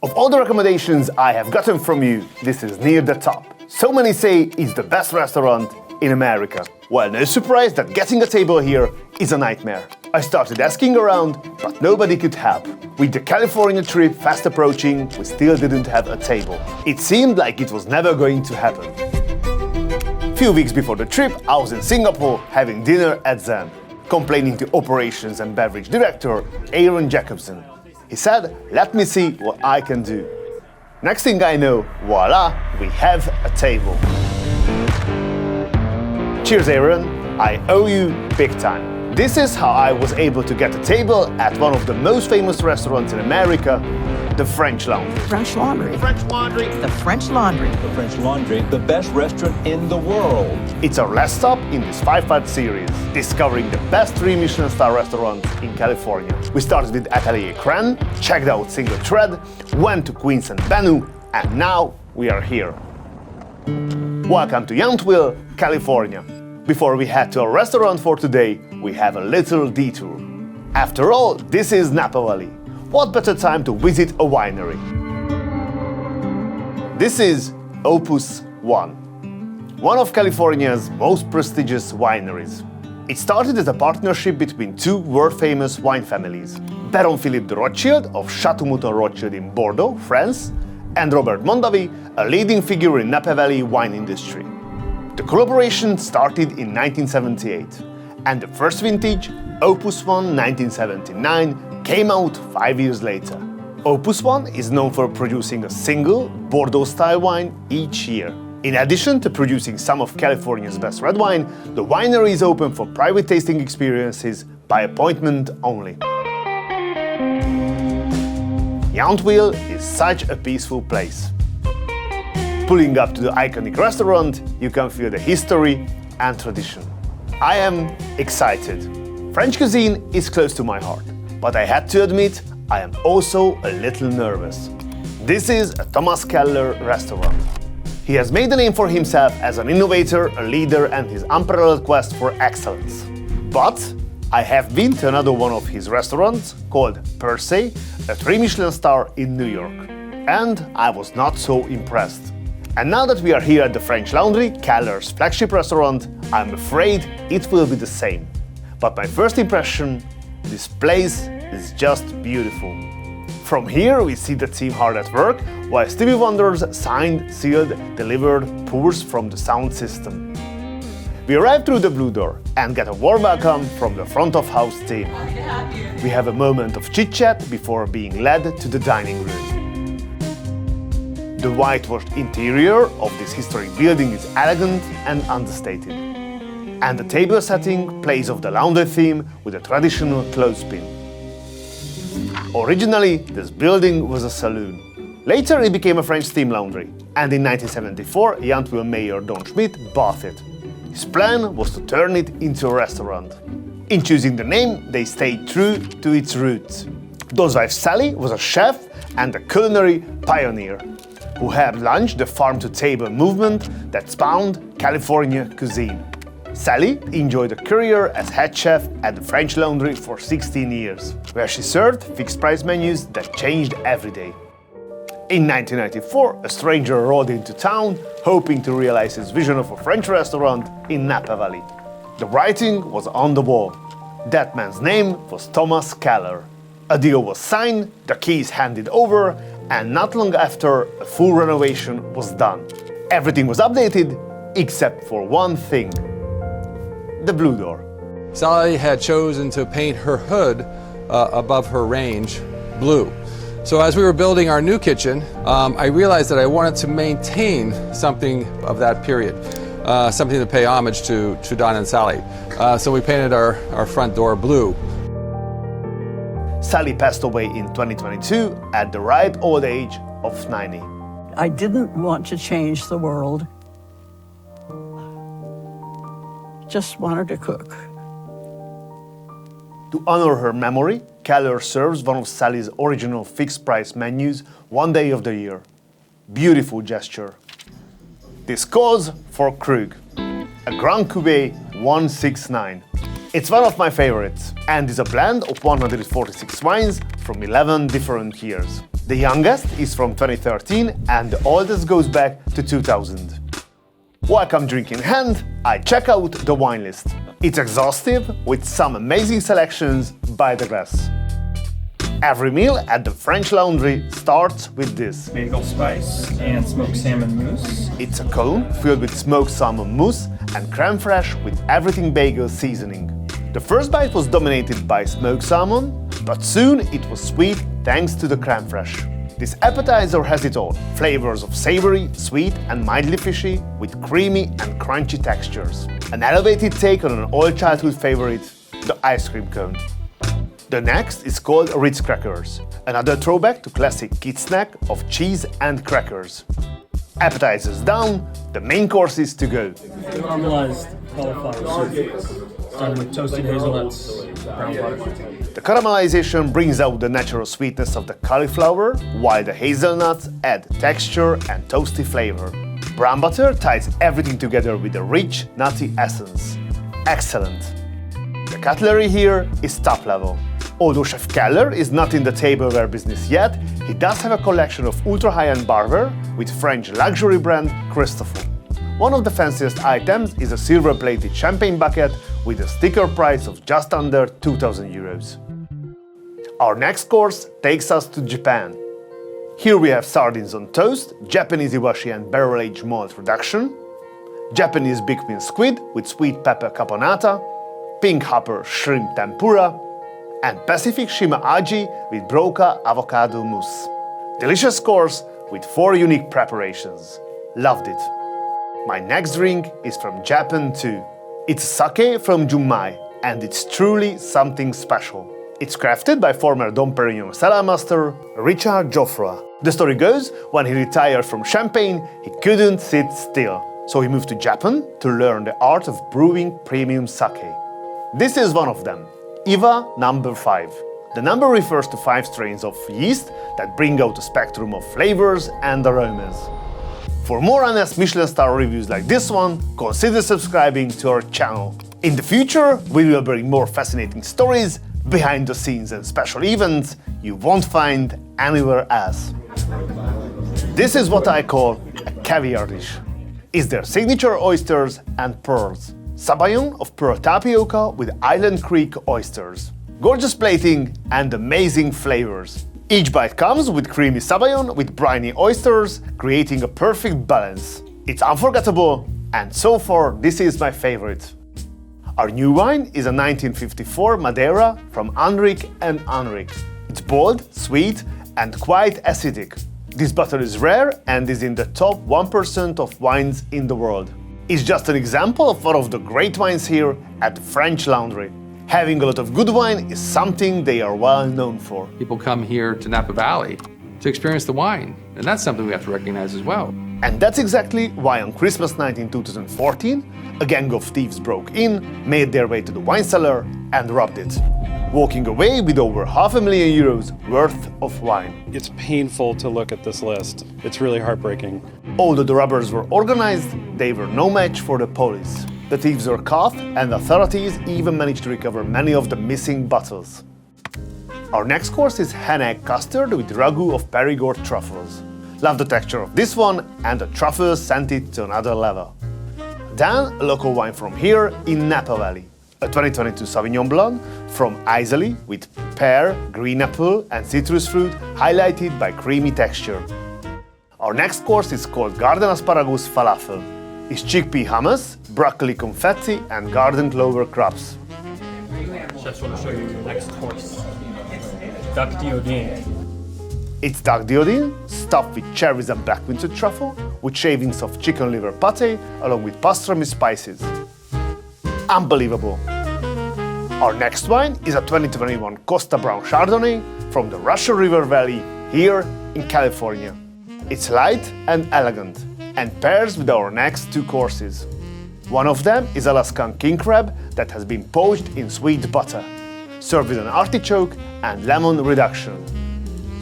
Of all the recommendations I have gotten from you, this is near the top. So many say it's the best restaurant in America. Well, no surprise that getting a table here is a nightmare. I started asking around, but nobody could help. With the California trip fast approaching, we still didn't have a table. It seemed like it was never going to happen. Few weeks before the trip, I was in Singapore having dinner at Zen, complaining to operations and beverage director Aaron Jacobson. He said, "Let me see what I can do." Next thing I know, voila, we have a table. Cheers, Aaron. I owe you big time. This is how I was able to get a table at one of the most famous restaurants in America, the French Laundry. French Laundry. French Laundry. The French Laundry. The French Laundry, the best restaurant in the world. It's our last stop in this 5-part series, discovering the best 3 Michelin star restaurants in California. We started with Atelier Crenn, checked out Single Thread, went to Quince and Benu, and now we are here. Welcome to Yountville, California. Before we head to our restaurant for today, we have a little detour. After all, this is Napa Valley. What better time to visit a winery? This is Opus One, one of California's most prestigious wineries. It started as a partnership between 2 world-famous wine families, Baron Philippe de Rothschild of Chateau Mouton Rothschild in Bordeaux, France, and Robert Mondavi, a leading figure in Napa Valley wine industry. The collaboration started in 1978, and the first vintage, Opus One 1979, came out 5 years later. Opus One is known for producing a single Bordeaux-style wine each year. In addition to producing some of California's best red wine, the winery is open for private tasting experiences by appointment only. Yountville is such a peaceful place. Pulling up to the iconic restaurant, you can feel the history and tradition. I am excited. French cuisine is close to my heart, but I had to admit, I am also a little nervous. This is a Thomas Keller restaurant. He has made a name for himself as an innovator, a leader, and his unparalleled quest for excellence. But I have been to another one of his restaurants, called Per Se, a 3 Michelin star in New York, and I was not so impressed. And now that we are here at the French Laundry, Keller's flagship restaurant, I'm afraid it will be the same. But my first impression, this place is just beautiful. From here we see the team hard at work, while Stevie Wonder's signed, sealed, delivered pours from the sound system. We arrive through the blue door and get a warm welcome from the front of house team. We have a moment of chit-chat before being led to the dining room. The whitewashed interior of this historic building is elegant and understated. And the table setting plays off the laundry theme with a traditional clothespin. Originally, this building was a saloon. Later, it became a French steam laundry, and in 1974, Yountville Mayor Don Schmidt bought it. His plan was to turn it into a restaurant. In choosing the name, they stayed true to its roots. Don's wife Sally was a chef and a culinary pioneer, who had launched the farm-to-table movement that spawned California cuisine. Sally enjoyed a career as head chef at the French Laundry for 16 years, where she served fixed-price menus that changed every day. In 1994, a stranger rolled into town, hoping to realize his vision of a French restaurant in Napa Valley. The writing was on the wall. That man's name was Thomas Keller. A deal was signed, the keys handed over, and not long after, a full renovation was done. Everything was updated, except for one thing: the blue door. Sally had chosen to paint her hood above her range blue. So as we were building our new kitchen, I realized that I wanted to maintain something of that period, something to pay homage to Don and Sally. So we painted our front door blue. Sally passed away in 2022 at the ripe old age of 90. I didn't want to change the world. Just wanted to cook. To honor her memory, Keller serves one of Sally's original fixed-price menus one day of the year. Beautiful gesture. This calls for Krug, a Grand Cuvée 169. It's one of my favorites and is a blend of 146 wines from 11 different years. The youngest is from 2013 and the oldest goes back to 2000. Welcome drink in hand, I check out the wine list. It's exhaustive with some amazing selections by the glass. Every meal at the French Laundry starts with this. Bagel spice and smoked salmon mousse. It's a cone filled with smoked salmon mousse and creme fraiche with everything bagel seasoning. The first bite was dominated by smoked salmon, but soon it was sweet thanks to the creme fraiche. This appetizer has it all, flavors of savory, sweet and mildly fishy, with creamy and crunchy textures. An elevated take on an old childhood favorite, the ice cream cone. The next is called Ritz crackers, another throwback to classic kid snack of cheese and crackers. Appetizers down, the main course is to go. Caramelized cauliflower soup. Starting with toasted hazelnuts, brown butter. The caramelization brings out the natural sweetness of the cauliflower, while the hazelnuts add texture and toasty flavor. Brown butter ties everything together with a rich, nutty essence. Excellent. The cutlery here is top level. Although Chef Keller is not in the tableware business yet, he does have a collection of ultra-high-end barware with French luxury brand Christophe. One of the fanciest items is a silver-plated champagne bucket with a sticker price of just under 2,000 euros. Our next course takes us to Japan. Here we have sardines on toast, Japanese iwashi and barrel-aged malt reduction, Japanese big fin squid with sweet pepper caponata, pink hopper shrimp tempura, and Pacific shima aji with broca avocado mousse. Delicious course with 4 unique preparations. Loved it. My next drink is from Japan too. It's sake from Junmai, and it's truly something special. It's crafted by former Dom Perignon cellar master Richard Geoffroy. The story goes, when he retired from Champagne, he couldn't sit still. So he moved to Japan to learn the art of brewing premium sake. This is one of them, Iwa number 5. The number refers to 5 strains of yeast that bring out a spectrum of flavors and aromas. For more honest Michelin star reviews like this one, consider subscribing to our channel. In the future, we will bring more fascinating stories, behind the scenes and special events you won't find anywhere else. This is what I call a caviar dish. It's their signature oysters and pearls. Sabayon of pearl tapioca with Island Creek oysters. Gorgeous plating and amazing flavors. Each bite comes with creamy sabayon with briny oysters, creating a perfect balance. It's unforgettable, and so far this is my favorite. Our new wine is a 1954 Madeira from Anric and Anric. It's bold, sweet, and quite acidic. This bottle is rare and is in the top 1% of wines in the world. It's just an example of one of the great wines here at the French Laundry. Having a lot of good wine is something they are well known for. People come here to Napa Valley to experience the wine, and that's something we have to recognize as well. And that's exactly why on Christmas night in 2014, a gang of thieves broke in, made their way to the wine cellar and robbed it, walking away with over €500,000 worth of wine. It's painful to look at this list. It's really heartbreaking. Although the robbers were organized, they were no match for the police. The thieves were caught, and authorities even managed to recover many of the missing bottles. Our next course is hen egg custard with ragu of Perigord truffles. Love the texture of this one, and the truffles sent it to another level. Then, a local wine from here in Napa Valley. A 2022 Sauvignon Blanc from Islay with pear, green apple, and citrus fruit highlighted by creamy texture. Our next course is called Garden Asparagus Falafel. It's chickpea hummus, broccoli confetti, and garden clover crabs. Chefs want to show you the next course. Duck diodine. It's duck diodine, stuffed with cherries and black winter truffle, with shavings of chicken liver pate, along with pastrami spices. Unbelievable! Our next wine is a 2021 Costa Brown Chardonnay from the Russian River Valley here in California. It's light and elegant, and pairs with our next 2 courses. One of them is Alaskan king crab that has been poached in sweet butter, served with an artichoke and lemon reduction.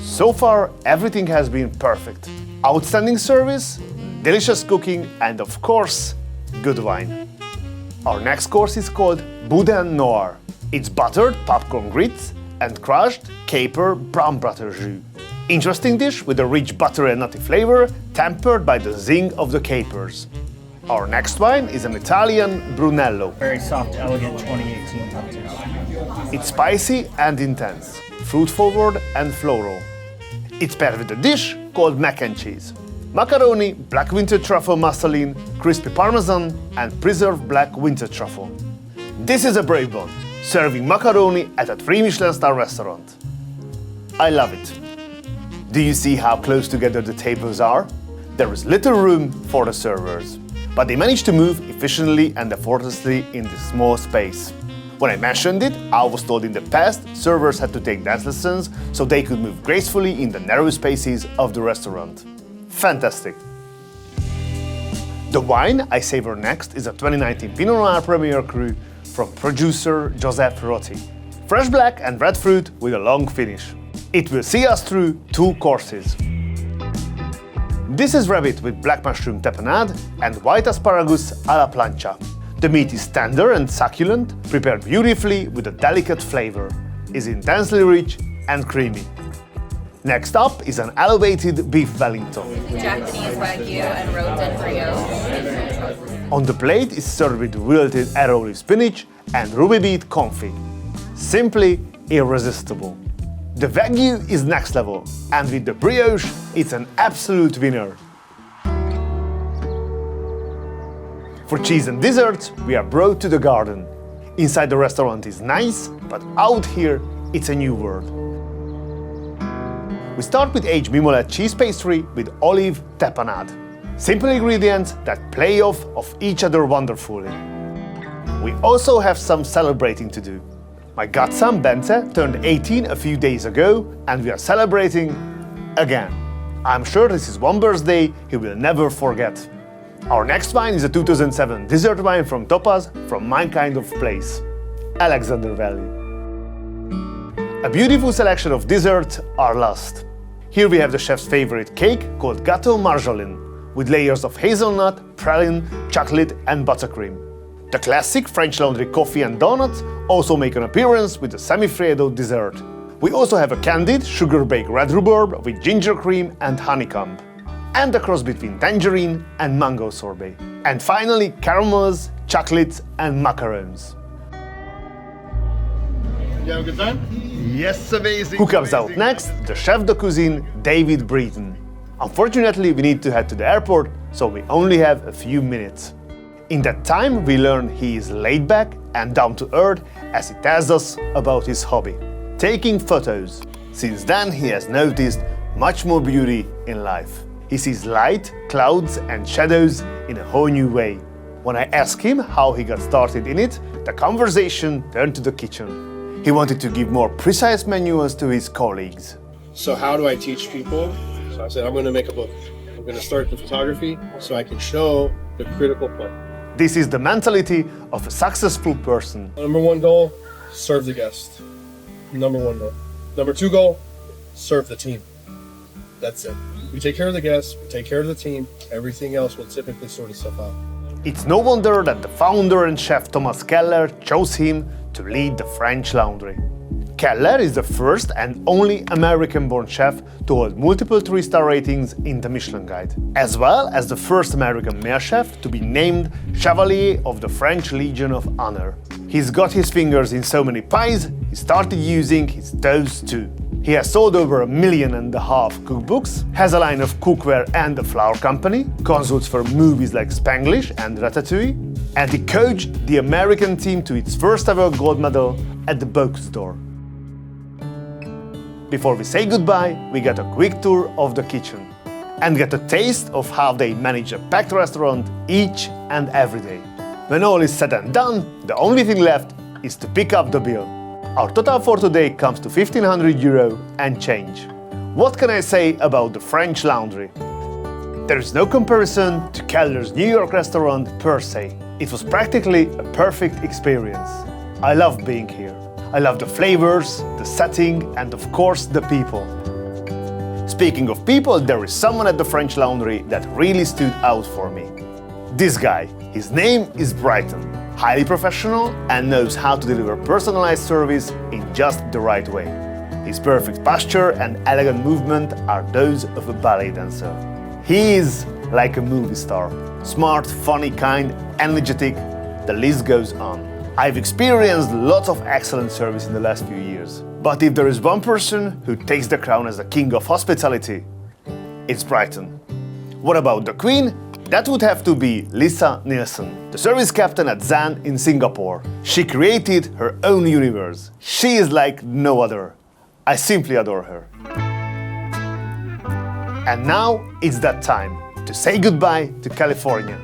So far, everything has been perfect. Outstanding service, delicious cooking, and of course, good wine. Our next course is called Boudin Noir. It's buttered popcorn grits, and crushed caper brown butter jus. Interesting dish with a rich buttery and nutty flavor, tempered by the zing of the capers. Our next wine is an Italian Brunello. Very soft, elegant 2018 vintage. It's spicy and intense, fruit-forward and floral. It's paired with a dish called mac and cheese. Macaroni, black winter truffle musseline, crispy parmesan, and preserved black winter truffle. This is a brave one, serving macaroni at a 3 Michelin star restaurant. I love it. Do you see how close together the tables are? There is little room for the servers, but they manage to move efficiently and effortlessly in this small space. When I mentioned it, I was told in the past servers had to take dance lessons so they could move gracefully in the narrow spaces of the restaurant. Fantastic! The wine I savor next is a 2019 Pinot Noir Premier Cru from producer Joseph Rotti. Fresh black and red fruit with a long finish. It will see us through 2 courses. This is rabbit with black mushroom tapenade and white asparagus à la plancha. The meat is tender and succulent, prepared beautifully with a delicate flavor. It's intensely rich and creamy. Next up is an elevated beef Wellington. Japanese Wagyu and roasted brioche. On the plate is served with wilted arrowleaf spinach and ruby beet confit. Simply irresistible. The Wagyu is next level, and with the brioche, it's an absolute winner. For cheese and desserts, we are brought to the garden. Inside the restaurant is nice, but out here, it's a new world. We start with aged mimolette cheese pastry with olive tapenade. Simple ingredients that play off of each other wonderfully. We also have some celebrating to do. My godson Bente turned 18 a few days ago, and we are celebrating again. I'm sure this is one birthday he will never forget. Our next wine is a 2007 dessert wine from Topaz, from my kind of place, Alexander Valley. A beautiful selection of desserts are lost. Here we have the chef's favorite cake called Gâteau Marjolin, with layers of hazelnut, praline, chocolate and buttercream. The classic French Laundry coffee and donuts also make an appearance with the semi-freddo dessert. We also have a candied, sugar-baked red rhubarb with ginger cream and honeycomb, and a cross between tangerine and mango sorbet. And finally, caramels, chocolates and macarons. You have a good time? Yes, amazing! Who comes out next? The chef de cuisine, David Breton. Unfortunately, we need to head to the airport, so we only have a few minutes. In that time, we learn he is laid back and down to earth as he tells us about his hobby, taking photos. Since then, he has noticed much more beauty in life. He sees light, clouds and shadows in a whole new way. When I asked him how he got started in it, the conversation turned to the kitchen. He wanted to give more precise menus to his colleagues. So how do I teach people? So I said, I'm going to make a book. I'm going to start the photography so I can show the critical point. This is the mentality of a successful person. Number 1 goal, serve the guest. Number 1 goal. Number 2 goal, serve the team. That's it. We take care of the guests, we take care of the team, everything else will typically sort itself out. It's no wonder that the founder and chef Thomas Keller chose him to lead the French Laundry. Keller is the first and only American-born chef to hold multiple 3-star ratings in the Michelin Guide, as well as the first American male chef to be named Chevalier of the French Legion of Honor. He's got his fingers in so many pies, he started using his toes too. He has sold over 1.5 million cookbooks, has a line of cookware and a flour company, consults for movies like Spanglish and Ratatouille, and he coached the American team to its first ever gold medal at the Bocuse d'Or. Before we say goodbye, we get a quick tour of the kitchen and get a taste of how they manage a packed restaurant each and every day. When all is said and done, the only thing left is to pick up the bill. Our total for today comes to €1,500 and change. What can I say about the French Laundry? There is no comparison to Keller's New York restaurant per se. It was practically a perfect experience. I love being here. I love the flavors, the setting, and of course the people. Speaking of people, there is someone at the French Laundry that really stood out for me. This guy, his name is Brighton. highly professional and knows how to deliver personalized service in just the right way. His perfect posture and elegant movement are those of a ballet dancer. He is like a movie star. Smart, funny, kind, energetic, the list goes on. I've experienced lots of excellent service in the last few years. But if there is one person who takes the crown as the king of hospitality, it's Brighton. What about the Queen? That would have to be Lisa Nielsen, the service captain at Zan in Singapore. She created her own universe. She is like no other. I simply adore her. And now it's that time to say goodbye to California.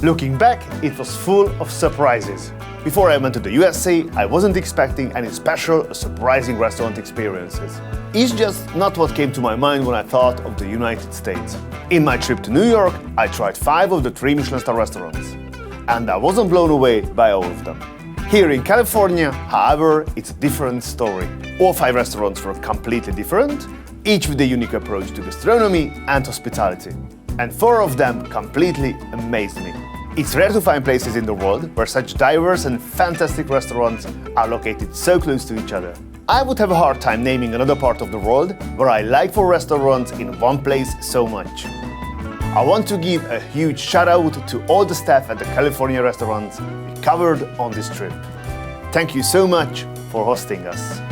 Looking back, it was full of surprises. Before I went to the USA, I wasn't expecting any special or surprising restaurant experiences. It's just not what came to my mind when I thought of the United States. In my trip to New York, I tried 5 of the 3 Michelin star restaurants, and I wasn't blown away by all of them. Here in California, however, it's a different story. All 5 restaurants were completely different, each with a unique approach to gastronomy and hospitality. And 4 of them completely amazed me. It's rare to find places in the world where such diverse and fantastic restaurants are located so close to each other. I would have a hard time naming another part of the world where I like for restaurants in one place so much. I want to give a huge shout out to all the staff at the California restaurants we covered on this trip. Thank you so much for hosting us.